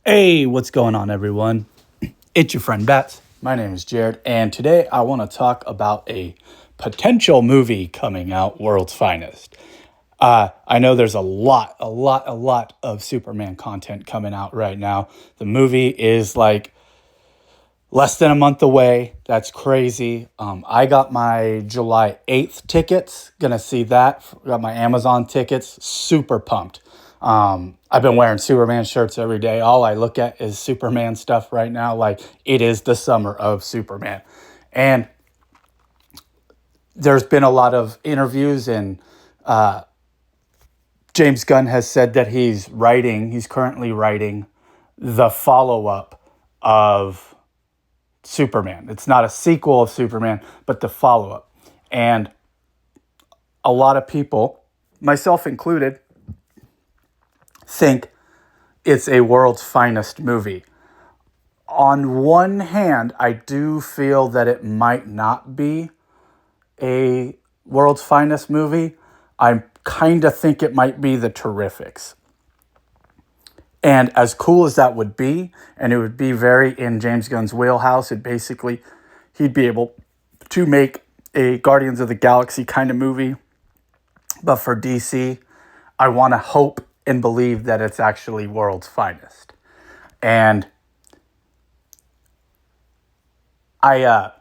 Hey, what's going on, everyone? It's your friend Bats. My name is Jared, and today I want to talk about a potential movie coming out, World's Finest. I know there's a lot of Superman content coming out right now. The movie is like less than a month away. That's crazy. I got my July 8th tickets. Gonna see that. Got my Amazon tickets. Super pumped. I've been wearing Superman shirts every day. All I look at is Superman stuff right now. Like, it is the summer of Superman. And there's been a lot of interviews, and James Gunn has said that he's currently writing the follow-up of Superman. It's not a sequel of Superman, but the follow-up. And a lot of people, myself included, think it's a world's finest movie. On one hand, I do feel that it might not be a world's finest movie. I kind of think it might be the Terrifics. And as cool as that would be, and it would be very in James Gunn's wheelhouse, he'd be able to make a Guardians of the Galaxy kind of movie. But for DC, I want to hope and believe that it's actually world's finest. And I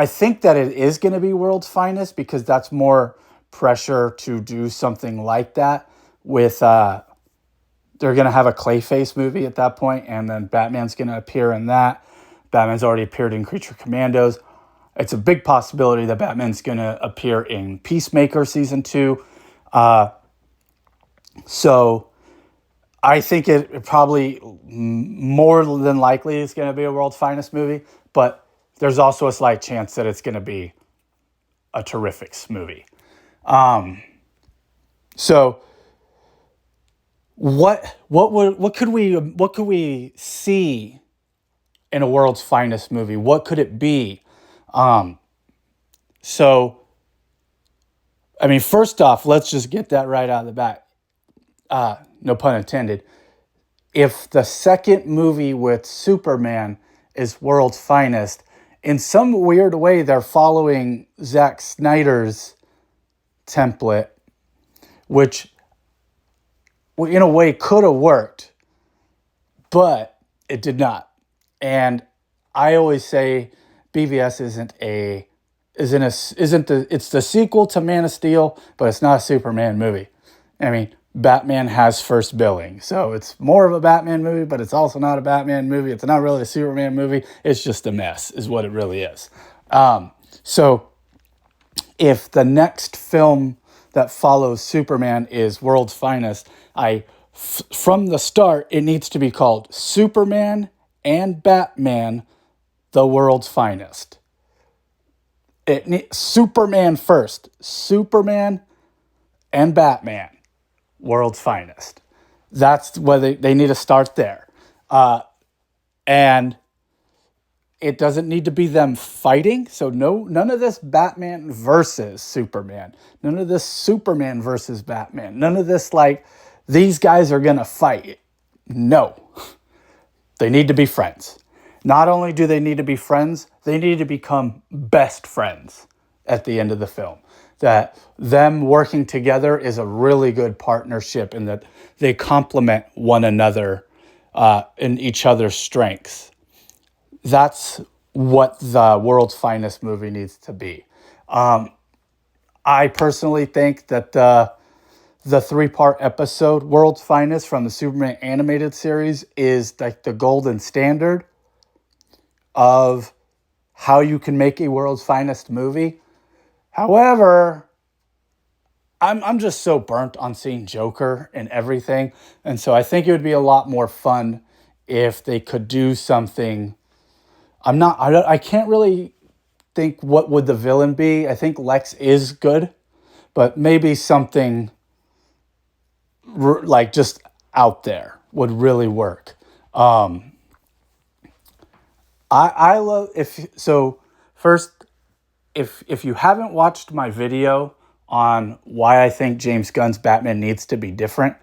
think that it is going to be world's finest because that's more pressure to do something like that with they're going to have a Clayface movie at that point, and then Batman's going to appear in that. Batman's already appeared in Creature Commandos. It's a big possibility that Batman's going to appear in Peacemaker Season 2. So I think it probably more than likely is going to be a world's finest movie, but there's also a slight chance that it's going to be a Terrifics movie. So what could we see in a world's finest movie? What could it be? So I mean, first off, let's just get that right out of the bat. No pun intended. If the second movie with Superman is world's finest, in some weird way, they're following Zack Snyder's template, which in a way could have worked, but it did not. And I always say BVS it's the sequel to Man of Steel, but it's not a Superman movie. I mean, Batman has first billing, so it's more of a Batman movie, but it's also not a Batman movie. It's not really a Superman movie. It's just a mess, is what it really is. So if the next film that follows Superman is world's finest, from the start, it needs to be called Superman and Batman, the world's finest. Superman first. Superman and Batman, world's finest. That's where they need to start there. And it doesn't need to be them fighting. So none of this Batman versus Superman. None of this Superman versus Batman. None of this like these guys are going to fight. No. They need to be friends. Not only do they need to be friends, they need to become best friends at the end of the film. That them working together is a really good partnership and that they complement one another in each other's strengths. That's what the world's finest movie needs to be. I personally think that the 3-part episode, World's Finest, from the Superman animated series is like the golden standard of how you can make a world's finest movie. However, I'm just so burnt on seeing Joker and everything. And so I think it would be a lot more fun if they could do something. I can't really think what would the villain be. I think Lex is good, but maybe something like just out there would really work. I love first, if you haven't watched my video on why I think James Gunn's Batman needs to be different,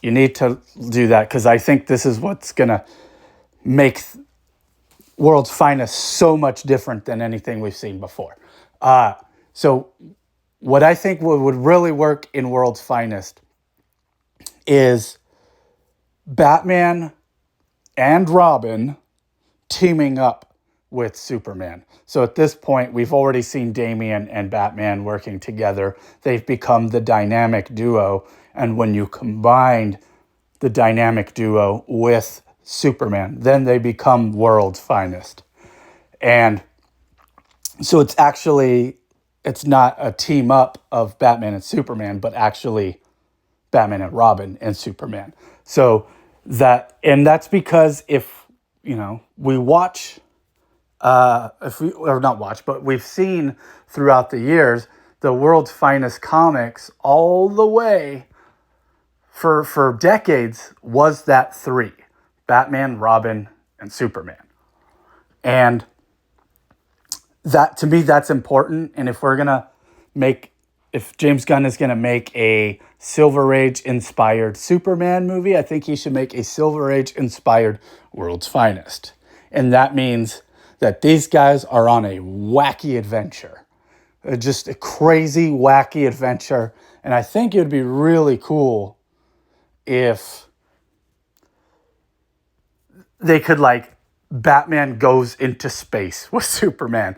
You need to do that because I think this is what's going to make World's Finest so much different than anything we've seen before. So what I think would really work in World's Finest is Batman and Robin teaming up with Superman. So at this point, we've already seen Damian and Batman working together. They've become the dynamic duo. And when you combine the dynamic duo with Superman, then they become World's Finest. And so it's not a team up of Batman and Superman, but actually Batman and Robin and Superman. So that's because if, we watch, or not watch, but we've seen throughout the years, the World's Finest comics all the way for decades was that three: Batman, Robin, and Superman. And that, to me, that's important. And if James Gunn is going to make a Silver Age inspired Superman movie, I think he should make a Silver Age inspired World's Finest. And that means that these guys are on a wacky adventure, just a crazy, wacky adventure. And I think it would be really cool if they could, Batman goes into space with Superman.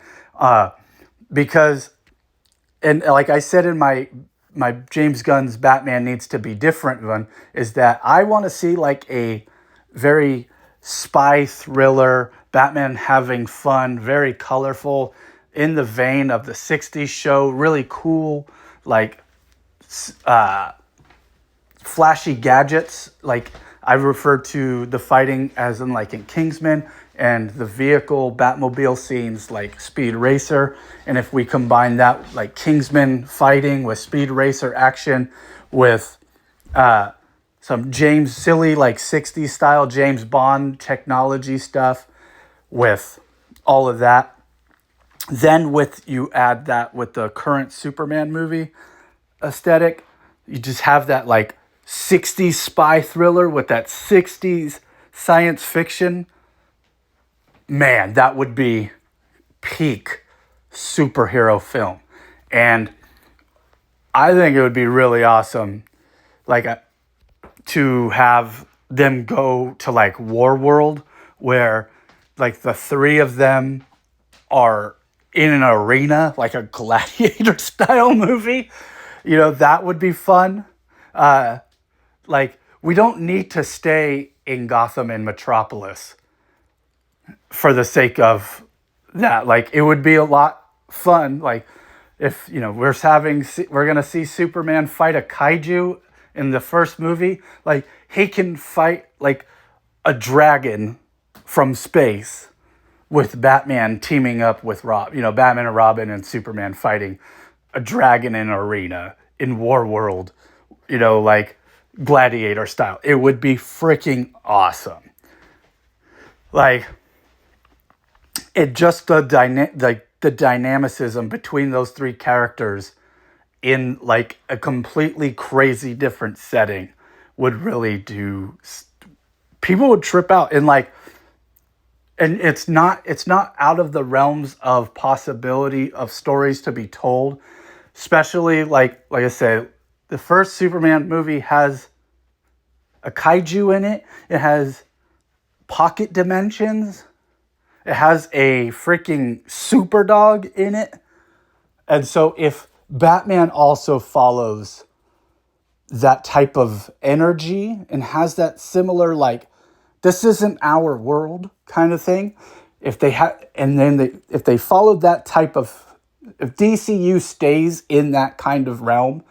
Because, and like I said in my James Gunn's Batman Needs to Be Different one, is that I want to see a very spy thriller, Batman having fun, very colorful, in the vein of the 60s show, really cool, flashy gadgets. I refer to the fighting as in Kingsman, and the vehicle Batmobile scenes like Speed Racer. And if we combine that Kingsman fighting with Speed Racer action with some silly 60s style James Bond technology stuff with all of that, then you add that with the current Superman movie aesthetic, you just have that 60s spy thriller with that 60s science fiction. Man, that would be peak superhero film. And I think it would be really awesome to have them go to War World, where the three of them are in an arena, like a gladiator style movie. That would be fun. We don't need to stay in Gotham and Metropolis for the sake of that. It would be a lot fun. If, we're going to see Superman fight a kaiju in the first movie, he can fight a dragon from space with Batman teaming up with Batman and Robin and Superman fighting a dragon in an arena in War World, gladiator style. It would be freaking awesome. It just the dynamicism between those three characters in a completely crazy different setting would really do. People would trip out, and it's not out of the realms of possibility of stories to be told. Especially like I said, the first Superman movie has a kaiju in it. It has pocket dimensions. It has a freaking super dog in it. And so if Batman also follows that type of energy and has that similar this isn't our world kind of thing, if they followed that type of, if DCU stays in that kind of realm,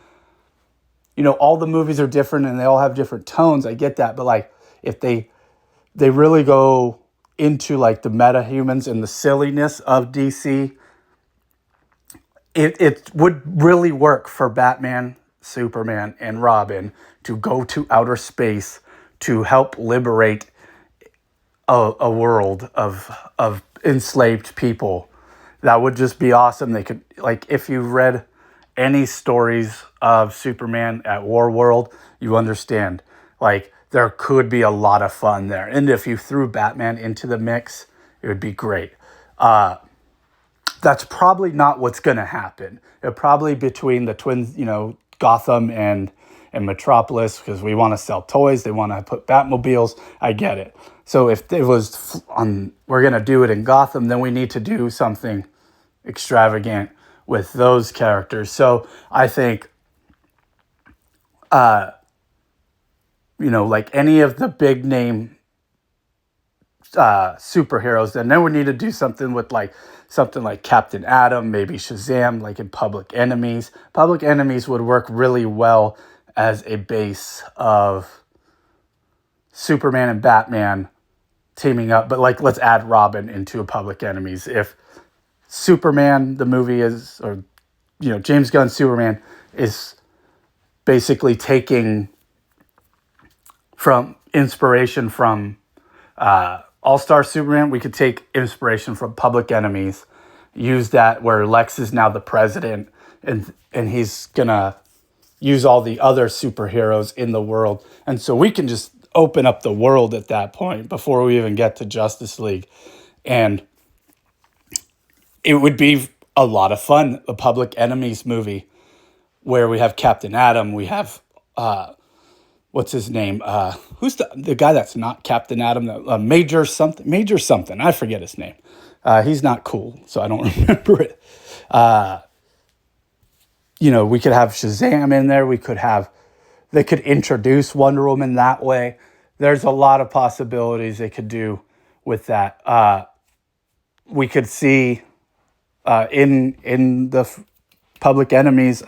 all the movies are different and they all have different tones. I get that, but if they really go into the metahumans and the silliness of DC, it would really work for Batman, Superman, and Robin to go to outer space to help liberate a world of enslaved people. That would just be awesome. They could, if you read any stories of Superman at War World, you understand. Like, there could be a lot of fun there. And if you threw Batman into the mix, it would be great. That's probably not what's going to happen. It probably between the twins, Gotham and Metropolis, because we want to sell toys, they want to put Batmobiles. I get it. So if it was we're going to do it in Gotham, then we need to do something extravagant with those characters. So I think, like any of the big name superheroes, then we need to do something with something like Captain Atom, maybe Shazam, like in Public Enemies. Public Enemies would work really well as a base of Superman and Batman teaming up. But let's add Robin into a Public Enemies. If Superman, the movie is, or James Gunn Superman is basically taking from inspiration from All-Star Superman, we could take inspiration from Public Enemies, use that where Lex is now the president, and he's gonna use all the other superheroes in the world. And so we can just open up the world at that point before we even get to Justice League. And it would be a lot of fun, a Public Enemies movie where we have Captain Atom, we have what's his name? Who's the guy that's not Captain Atom? Major something. I forget his name. He's not cool, so I don't remember it. We could have Shazam in there. They could introduce Wonder Woman that way. There's a lot of possibilities they could do with that. We could see in the Public Enemies,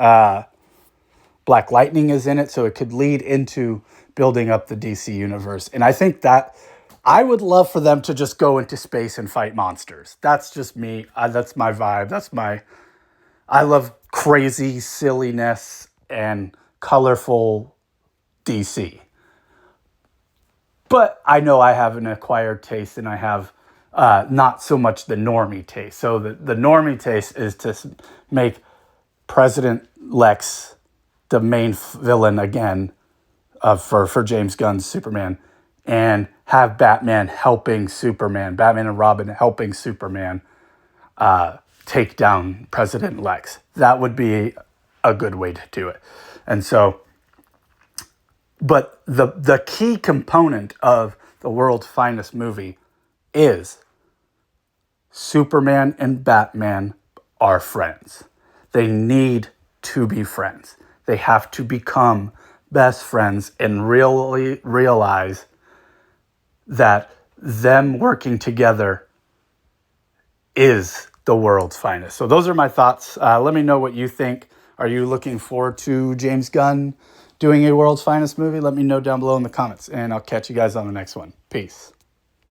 Black Lightning is in it, so it could lead into building up the DC universe. And I think that I would love for them to just go into space and fight monsters. That's just me. That's my vibe. I love crazy silliness and colorful DC. But I know I have an acquired taste, and I have not so much the normie taste. So the normie taste is to make President Lex the main villain again for James Gunn's Superman, and have Batman and Robin helping Superman take down President Lex. That would be a good way to do it. And so, but the key component of the world's finest movie is Superman and Batman are friends. They need to be friends. They have to become best friends and really realize that them working together is the world's finest. So those are my thoughts. Let me know what you think. Are you looking forward to James Gunn doing a world's finest movie? Let me know down below in the comments, and I'll catch you guys on the next one. Peace.